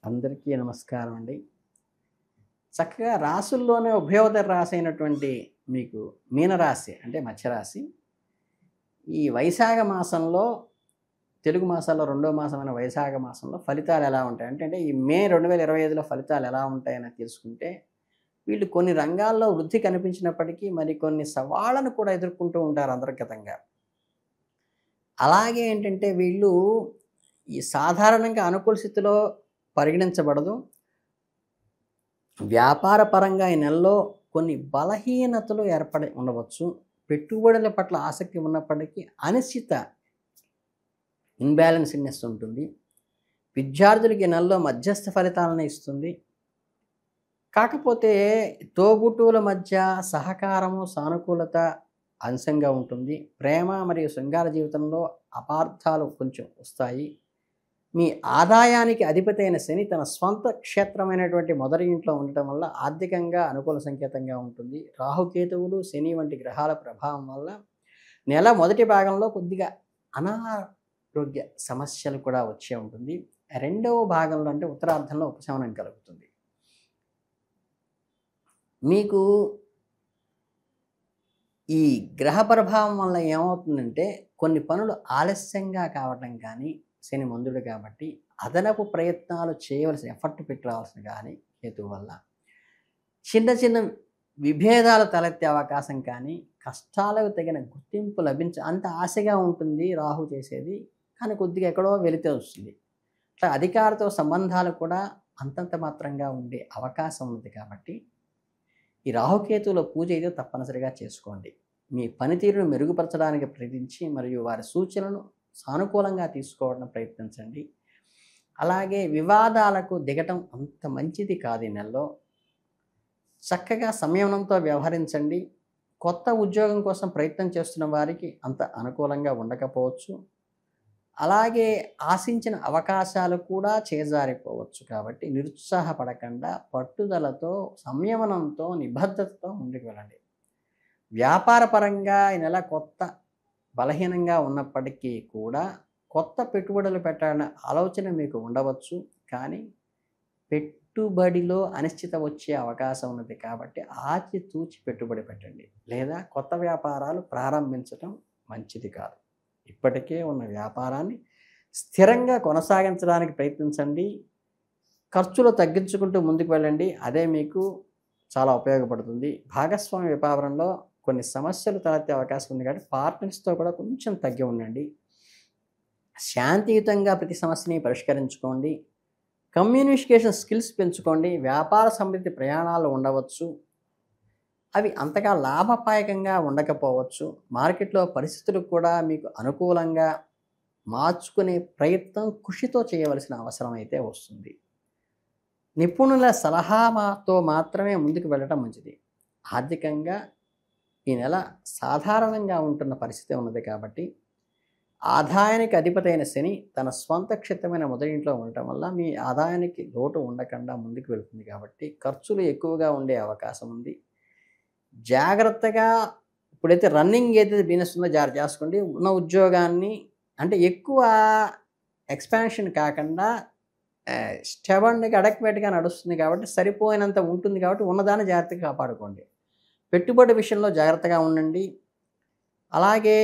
అందరికీ నమస్కారం అండి. చక్కగా రాసుల్లోనే ఉభయోదయ రాశి అయినటువంటి మీకు మీనరాశి అంటే మత్స్యరాశి, ఈ వైశాఖ మాసంలో తెలుగు మాసాల్లో రెండో మాసమైన వైశాఖ మాసంలో ఫలితాలు ఎలా ఉంటాయి అంటే ఈ మే 2025లో ఫలితాలు ఎలా ఉంటాయని తెలుసుకుంటే, వీళ్ళు కొన్ని రంగాల్లో వృద్ధి కనిపించినప్పటికీ మరికొన్ని సవాళ్ళను కూడా ఎదుర్కొంటూ ఉంటారు అంతర్గతంగా. అలాగే ఏంటంటే వీళ్ళు ఈ సాధారణంగా అనుకూల స్థితిలో పరిగణించబడదు. వ్యాపార పరంగా ఈ నెలలో కొన్ని బలహీనతలు ఏర్పడి ఉండవచ్చు. పెట్టుబడుల పట్ల ఆసక్తి ఉన్నప్పటికీ అనిశ్చిత ఇన్బ్యాలెన్స్‌నెస్ ఉంటుంది. విద్యార్థులకి ఈ నెలలో మధ్యస్థ ఫలితాలను ఇస్తుంది. కాకపోతే తోబుట్టువుల మధ్య సహకారము, సానుకూలత అంశంగా ఉంటుంది. ప్రేమ మరియు శృంగార జీవితంలో అపార్థాలు కొంచెం వస్తాయి. మీ ఆదాయానికి అధిపతి అయిన శని తన స్వంత క్షేత్రమైనటువంటి మొదటి ఇంట్లో ఉండటం వల్ల ఆర్థికంగా అనుకూల సంకేతంగా ఉంటుంది. రాహుకేతువులు, శని వంటి గ్రహాల ప్రభావం వల్ల నెల మొదటి భాగంలో కొద్దిగా అనారోగ్య సమస్యలు కూడా వచ్చే ఉంటుంది. రెండవ భాగంలో అంటే ఉత్తరార్ధంలో ఉపశమనం కలుగుతుంది. మీకు ఈ గ్రహ ప్రభావం వల్ల ఏమవుతుందంటే కొన్ని పనులు ఆలస్యంగా కావటం కానీ, శని మందుడు కాబట్టి అదనపు ప్రయత్నాలు చేయవలసిన ఎఫర్ట్ పెట్టవలసిన కానీ కేతువు వల్ల చిన్న చిన్న విభేదాలు తలెత్తే అవకాశం కానీ, కష్టాలకు తగిన గుర్తింపు అంత ఆశగా ఉంటుంది రాహు చేసేది, కానీ కొద్దిగా ఎక్కడో వెళితే వస్తుంది. అట్లా అధికారితో సంబంధాలు కూడా అంతంత మాత్రంగా ఉండే అవకాశం ఉంది. కాబట్టి ఈ రాహుకేతువుల పూజ అయితే తప్పనిసరిగా చేసుకోండి. మీ పనితీరును మెరుగుపరచడానికి ప్రయత్నించి మరియు వారి సూచనలను సానుకూలంగా తీసుకోవడం ప్రయత్నించండి. అలాగే వివాదాలకు దిగటం అంత మంచిది కాదు ఈ నెలలో. చక్కగా సంయమనంతో వ్యవహరించండి. కొత్త ఉద్యోగం కోసం ప్రయత్నం చేస్తున్న వారికి అంత అనుకూలంగా ఉండకపోవచ్చు. అలాగే ఆశించిన అవకాశాలు కూడా చేజారిపోవచ్చు. కాబట్టి నిరుత్సాహపడకుండా పట్టుదలతో, సంయమనంతో, నిబద్ధతతో ముందుకు వెళ్ళండి. వ్యాపార పరంగా ఈ నెల కొత్త బలహీనంగా ఉన్నప్పటికీ కూడా కొత్త పెట్టుబడులు పెట్టాలనే ఆలోచన మీకు ఉండవచ్చు. కానీ పెట్టుబడిలో అనిశ్చిత వచ్చే అవకాశం ఉన్నది. కాబట్టి ఆచితూచి పెట్టుబడి పెట్టండి, లేదా కొత్త వ్యాపారాలు ప్రారంభించడం మంచిది కాదు. ఇప్పటికే ఉన్న వ్యాపారాన్ని స్థిరంగా కొనసాగించడానికి ప్రయత్నించండి. ఖర్చులు తగ్గించుకుంటూ ముందుకు వెళ్ళండి. అదే మీకు చాలా ఉపయోగపడుతుంది. భాగస్వామ్య వ్యాపారంలో కొన్ని సమస్యలు తలెత్తే అవకాశం ఉంది. కాబట్టి పార్ట్నర్స్తో కూడా కొంచెం తగ్గి ఉండండి. శాంతియుతంగా ప్రతి సమస్యని పరిష్కరించుకోండి. కమ్యూనికేషన్ స్కిల్స్ పెంచుకోండి. వ్యాపార సంబంధిత ప్రయాణాలు ఉండవచ్చు. అవి అంతగా లాభపాయకంగా ఉండకపోవచ్చు. మార్కెట్లో పరిస్థితులు కూడా మీకు అనుకూలంగా మార్చుకునే ప్రయత్నం కృషితో చేయవలసిన అవసరం అయితే వస్తుంది. నిపుణుల సలహాతో మాత్రమే ముందుకు వెళ్ళటం మంచిది. ఆర్థికంగా ఈ నెల సాధారణంగా ఉంటున్న పరిస్థితి ఉన్నది. కాబట్టి ఆదాయానికి అధిపతి అయిన శని తన స్వంత క్షేత్రమైన మొదటి ఇంట్లో ఉండటం వల్ల మీ ఆదాయానికి లోటు ఉండకుండా ముందుకు వెళుతుంది. కాబట్టి ఖర్చులు ఎక్కువగా ఉండే అవకాశం ఉంది. జాగ్రత్తగా ఇప్పుడైతే రన్నింగ్ ఏదైతే బిజినెస్ ఉందో జాగ్రత్త చేసుకోండి. ఉన్న ఉద్యోగాన్ని అంటే ఎక్కువ ఎక్స్పాన్షన్ కాకుండా స్టెబన్గా అడక్వేట్గా నడుస్తుంది. కాబట్టి సరిపోయినంత ఉంటుంది. కాబట్టి ఉన్నదాన్ని జాగ్రత్తగా కాపాడుకోండి. పెట్టుబడి విషయంలో జాగ్రత్తగా ఉండండి. అలాగే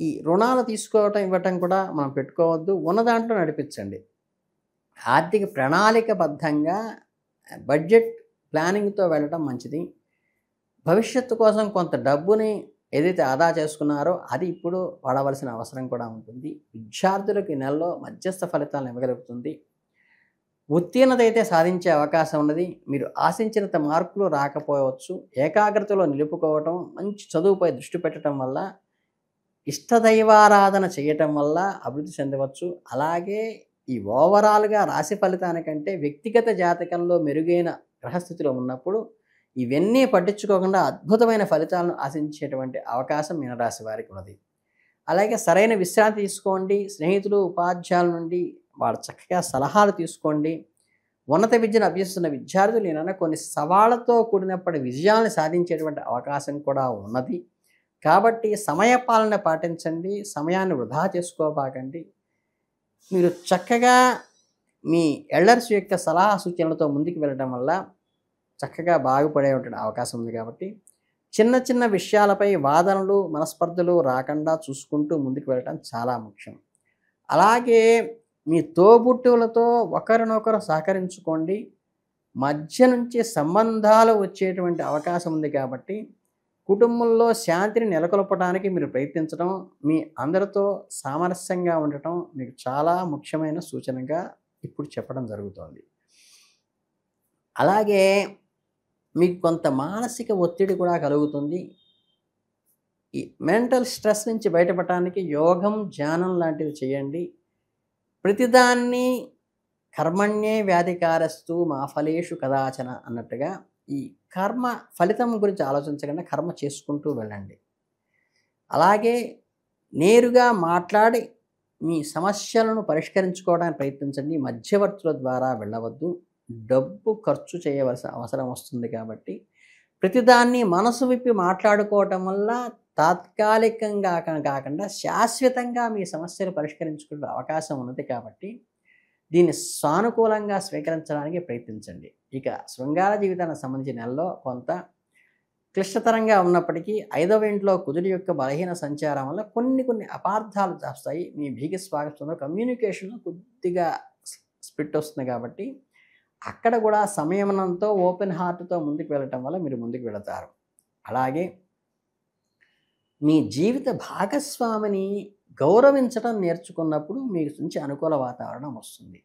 ఈ రుణాలు తీసుకోవటం ఇవ్వటం కూడా మనం పెట్టుకోవద్దు. ఉన్న దాంట్లో నడిపించండి. ఆర్థిక ప్రణాళికబద్ధంగా బడ్జెట్ ప్లానింగ్తో వెళ్ళటం మంచిది. భవిష్యత్తు కోసం కొంత డబ్బుని ఏదైతే ఆదా చేసుకున్నారో అది ఇప్పుడు వాడవలసిన అవసరం కూడా ఉంటుంది. విద్యార్థులకు ఈ నెలలో మధ్యస్థ ఫలితాలను ఇవ్వగలుగుతుంది. ఉత్తీర్ణత అయితే సాధించే అవకాశం ఉన్నది. మీరు ఆశించినంత మార్కులు రాకపోవచ్చు. ఏకాగ్రతలో నిలుపుకోవటం, మంచి చదువుపై దృష్టి పెట్టడం వల్ల, ఇష్టదైవారాధన చేయటం వల్ల అభివృద్ధి చెందవచ్చు. అలాగే ఈ ఓవరాల్గా రాశి ఫలితానికంటే వ్యక్తిగత జాతకంలో మెరుగైన గ్రహస్థితిలో ఉన్నప్పుడు ఇవన్నీ పట్టించుకోకుండా అద్భుతమైన ఫలితాలను ఆశించేటువంటి అవకాశం మీనరాశి వారికి ఉన్నది. అలాగే సరైన విశ్రాంతి తీసుకోండి. స్నేహితులు, ఉపాధ్యాయుల నుండి వాళ్ళు చక్కగా సలహాలు తీసుకోండి. ఉన్నత విద్యను అభ్యసిస్తున్న విద్యార్థులు ఏమైనా కొన్ని సవాళ్లతో కూడినప్పటి విజయాలను సాధించేటువంటి అవకాశం కూడా ఉన్నది. కాబట్టి సమయపాలన పాటించండి. సమయాన్ని వృధా చేసుకోబాకండి. మీరు చక్కగా మీ ఎల్డర్స్ యొక్క సలహా సూచనలతో ముందుకు వెళ్ళడం వల్ల చక్కగా బాగుపడే అవకాశం ఉంది. కాబట్టి చిన్న చిన్న విషయాలపై వాదనలు, మనస్పర్ధలు రాకుండా చూసుకుంటూ ముందుకు వెళ్ళడం చాలా ముఖ్యం. అలాగే మీ తోబుట్టువులతో ఒకరినొకరు సహకరించుకోండి. మధ్య నుంచి సంబంధాలు వచ్చేటువంటి అవకాశం ఉంది. కాబట్టి కుటుంబంలో శాంతిని నెలకొల్పడానికి మీరు ప్రయత్నించడం, మీ అందరితో సామరస్యంగా ఉండటం మీకు చాలా ముఖ్యమైన సూచనగా ఇప్పుడు చెప్పడం జరుగుతోంది. అలాగే మీకు కొంత మానసిక ఒత్తిడి కూడా కలుగుతుంది. ఈ మెంటల్ స్ట్రెస్ నుంచి బయటపడటానికి యోగం, ధ్యానం లాంటివి చేయండి. ప్రతిదాన్ని కర్మణ్యే వ్యాధికారస్తు మా ఫలేషు కదాచన అన్నట్టుగా ఈ కర్మ ఫలితం గురించి ఆలోచించకుండా కర్మ చేసుకుంటూ వెళ్ళండి. అలాగే నేరుగా మాట్లాడి మీ సమస్యలను పరిష్కరించుకోవడానికి ప్రయత్నించండి. మధ్యవర్తుల ద్వారా వెళ్ళవద్దు. డబ్బు ఖర్చు చేయవలసిన అవసరం వస్తుంది. కాబట్టి ప్రతిదాన్ని మనసు విప్పి మాట్లాడుకోవటం వల్ల తాత్కాలికంగా కాకుండా శాశ్వతంగా మీ సమస్యలు పరిష్కరించుకునే అవకాశం ఉన్నది. కాబట్టి దీన్ని సానుకూలంగా స్వీకరించడానికి ప్రయత్నించండి. ఇక శృంగార జీవితానికి సంబంధించిన నెలలో కొంత క్లిష్టతరంగా ఉన్నప్పటికీ 5వ ఇంట్లో కుజుడి యొక్క బలహీన సంచారం వల్ల కొన్ని అపార్థాలు చేస్తాయి. మీ భాగస్వామ్యంలో కమ్యూనికేషన్లో కొద్దిగా స్ప్లిట్ వస్తుంది. కాబట్టి అక్కడ కూడా సంయమనంతో ఓపెన్ హార్ట్తో ముందుకు వెళ్ళటం వల్ల మీరు ముందుకు వెళతారు. అలాగే మీ జీవిత భాగస్వామిని గౌరవించడం నేర్చుకున్నప్పుడు మీకు నుంచి అనుకూల వాతావరణం వస్తుంది.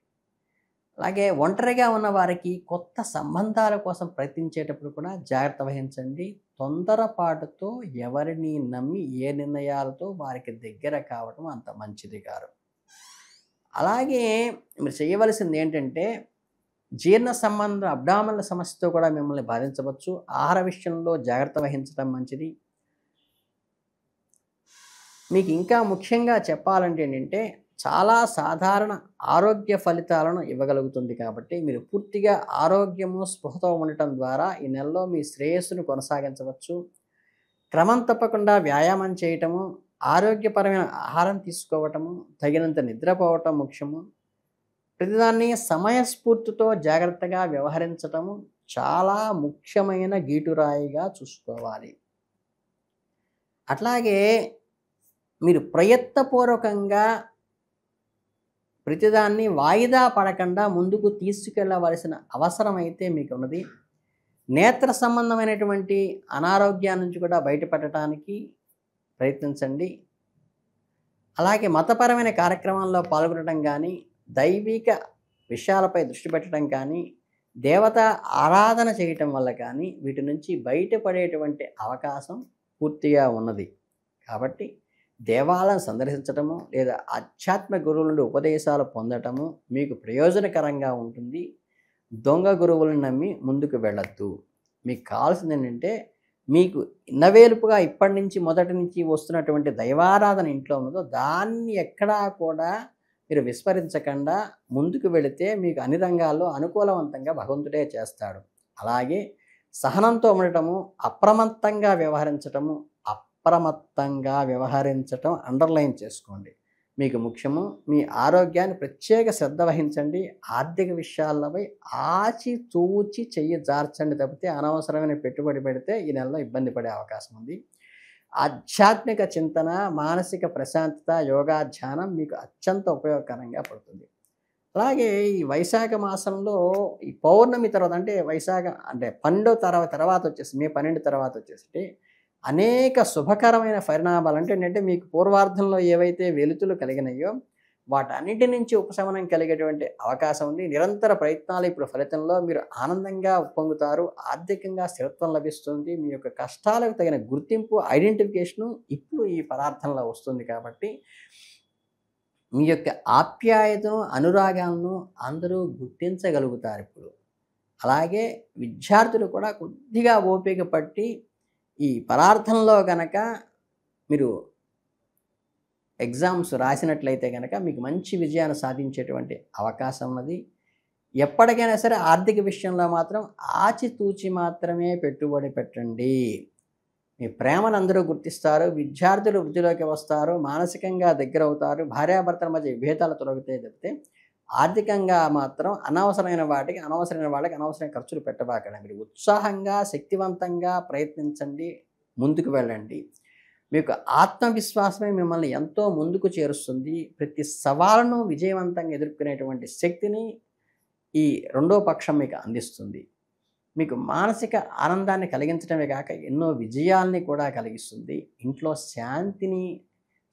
అలాగే ఒంటరిగా ఉన్న వారికి కొత్త సంబంధాల కోసం ప్రయత్నించేటప్పుడు కూడా జాగ్రత్త వహించండి. తొందరపాటుతో ఎవరిని నమ్మి ఏ నిర్ణయాలతో వారికి దగ్గర కావడం అంత మంచిది కాదు. అలాగే మీరు చేయవలసింది ఏంటంటే జీర్ణ సంబంధ అబ్డామినల్ సమస్యతో కూడా మిమ్మల్ని బాధించవచ్చు. ఆహార విషయంలో జాగ్రత్త వహించడం మంచిది. మీకు ఇంకా ముఖ్యంగా చెప్పాలంటే ఏంటంటే చాలా సాధారణ ఆరోగ్య ఫలితాలను ఇవ్వగలుగుతుంది. కాబట్టి మీరు పూర్తిగా ఆరోగ్యము, స్పృహతో ఉండటం ద్వారా ఈ నెలలో మీ శ్రేయస్సును కొనసాగించవచ్చు. క్రమం తప్పకుండా వ్యాయామం చేయటము, ఆరోగ్యపరమైన ఆహారం తీసుకోవటము, తగినంత నిద్రపోవటం ముఖ్యము. ప్రతిదాన్ని సమయస్ఫూర్తితో జాగ్రత్తగా వ్యవహరించటము చాలా ముఖ్యమైన గీటురాయిగా చూసుకోవాలి. అట్లాగే మీరు ప్రయత్నపూర్వకంగా ప్రతిదాన్ని వాయిదా పడకుండా ముందుకు తీసుకెళ్ళవలసిన అవసరం అయితే మీకు ఉన్నది. నేత్ర సంబంధమైనటువంటి అనారోగ్యాల నుంచి కూడా బయటపడటానికి ప్రయత్నించండి. అలాగే మతపరమైన కార్యక్రమాల్లో పాల్గొనడం కానీ, దైవిక విషయాలపై దృష్టి పెట్టడం కానీ, దేవత ఆరాధన చేయటం వల్ల కానీ వీటి నుంచి బయటపడేటువంటి అవకాశం పూర్తిగా ఉన్నది. కాబట్టి దేవాలయం సందర్శించటము లేదా ఆధ్యాత్మిక గురువుల నుండి ఉపదేశాలు పొందటము మీకు ప్రయోజనకరంగా ఉంటుంది. దొంగ గురువులను నమ్మి ముందుకు వెళ్ళొద్దు. మీకు కావాల్సింది ఏంటంటే మీకు ఇన్నవేలుపుగా ఇప్పటి నుంచి మొదటి నుంచి వస్తున్నటువంటి దైవారాధన ఇంట్లో ఉన్నదో దాన్ని ఎక్కడా కూడా మీరు విస్మరించకుండా ముందుకు వెళితే మీకు అన్ని రంగాల్లో అనుకూలవంతంగా భగవంతుడే చేస్తాడు. అలాగే సహనంతో ఉండటము, అప్రమత్తంగా వ్యవహరించటం అండర్లైన్ చేసుకోండి. మీకు ముఖ్యము. మీ ఆరోగ్యాన్ని ప్రత్యేక శ్రద్ధ వహించండి. ఆర్థిక విషయాలపై ఆచితూచి చెయ్యి జార్చండి తప్పితే అనవసరమైన పెట్టుబడి పెడితే ఈ నెలలో ఇబ్బంది పడే అవకాశం ఉంది. ఆధ్యాత్మిక చింతన, మానసిక ప్రశాంతత, యోగా, ధ్యానం మీకు అత్యంత ఉపయోగకరంగా పడుతుంది. అలాగే ఈ వైశాఖ మాసంలో ఈ పౌర్ణమి తర్వాత అంటే వైశాఖ అంటే 12వ తర్వాత వచ్చేసి మే 12 తర్వాత వచ్చేసి అనేక శుభకరమైన పరిణామాలు అంటే ఏంటంటే మీకు పూర్వార్ధంలో ఏవైతే వెలుతులు కలిగినాయో వాటన్నిటి నుంచి ఉపశమనం కలిగేటువంటి అవకాశం ఉంది. నిరంతర ప్రయత్నాలు ఇప్పుడు ఫలితంలో మీరు ఆనందంగా ఉప్పొంగుతారు. ఆర్థికంగా స్థిరత్వం లభిస్తుంది. మీ యొక్క కష్టాలకు తగిన గుర్తింపు, ఐడెంటిఫికేషను ఇప్పుడు ఈ పదార్థంలో వస్తుంది. కాబట్టి మీ యొక్క ఆప్యాయతను, అనురాగాలను అందరూ గుర్తించగలుగుతారు ఇప్పుడు. అలాగే విద్యార్థులు కూడా కొద్దిగా ఓపిక పట్టి ఈ పదార్థంలో కనుక మీరు ఎగ్జామ్స్ రాసినట్లయితే కనుక మీకు మంచి విజయాన్ని సాధించేటువంటి అవకాశం ఉన్నది. ఎప్పటికైనా సరే ఆర్థిక విషయంలో మాత్రం ఆచితూచి మాత్రమే పెట్టుబడి పెట్టండి. మీ ప్రేమను అందరూ గుర్తిస్తారు. విద్యార్థులు వృద్ధిలోకి వస్తారు. మానసికంగా దగ్గర అవుతారు. భార్యాభర్తల మధ్య విభేదాలు తొలగితే తప్పితే ఆర్థికంగా మాత్రం అనవసరమైన వాటికి, అనవసరమైన వాళ్ళకి అనవసరమైన ఖర్చులు పెట్టబాకండి. మీరు ఉత్సాహంగా, శక్తివంతంగా ప్రయత్నించండి. ముందుకు వెళ్ళండి. మీకు ఆత్మవిశ్వాసమే మిమ్మల్ని ఎంతో ముందుకు చేరుస్తుంది. ప్రతి సవాలును విజయవంతంగా ఎదుర్కొనేటువంటి శక్తిని ఈ రెండో పక్షం మీకు అందిస్తుంది. మీకు మానసిక ఆనందాన్ని కలిగించడమే కాక ఎన్నో విజయాల్ని కూడా కలిగిస్తుంది. ఇంట్లో శాంతిని,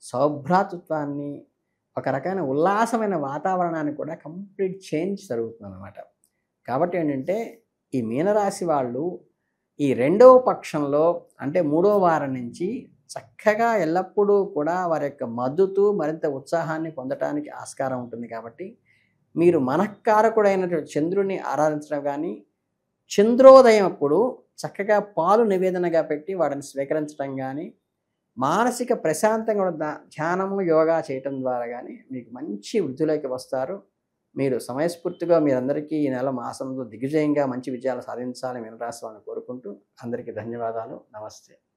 సౌభ్రాతృత్వాన్ని, ఒక రకమైన ఉల్లాసమైన వాతావరణాన్ని కూడా కంప్లీట్ చేంజ్ జరుగుతుందన్నమాట. కాబట్టి ఏంటంటే ఈ మీనరాశి వాళ్ళు ఈ రెండవ పక్షంలో అంటే మూడో వారం నుంచి చక్కగా ఎల్లప్పుడూ కూడా వారి యొక్క మద్దతు, మరింత ఉత్సాహాన్ని పొందటానికి ఆస్కారం ఉంటుంది. కాబట్టి మీరు మనఃకారకుడైనటువంటి చంద్రుడిని ఆరాధించడం కానీ, చంద్రోదయం అప్పుడు చక్కగా పాలు నివేదనగా పెట్టి వాటిని స్వీకరించడం కానీ, మానసిక ప్రశాంతంగా ధ్యానము, యోగా చేయటం ద్వారా కానీ మీకు మంచి వృద్ధిలోకి వస్తారు. మీరు సమయస్ఫూర్తిగా మీరందరికీ ఈ నెల మాసంలో దిగ్విజయంగా మంచి విజయాలు సాధించాలని మీనరాశి వాళ్ళని కోరుకుంటూ అందరికీ ధన్యవాదాలు. నమస్తే.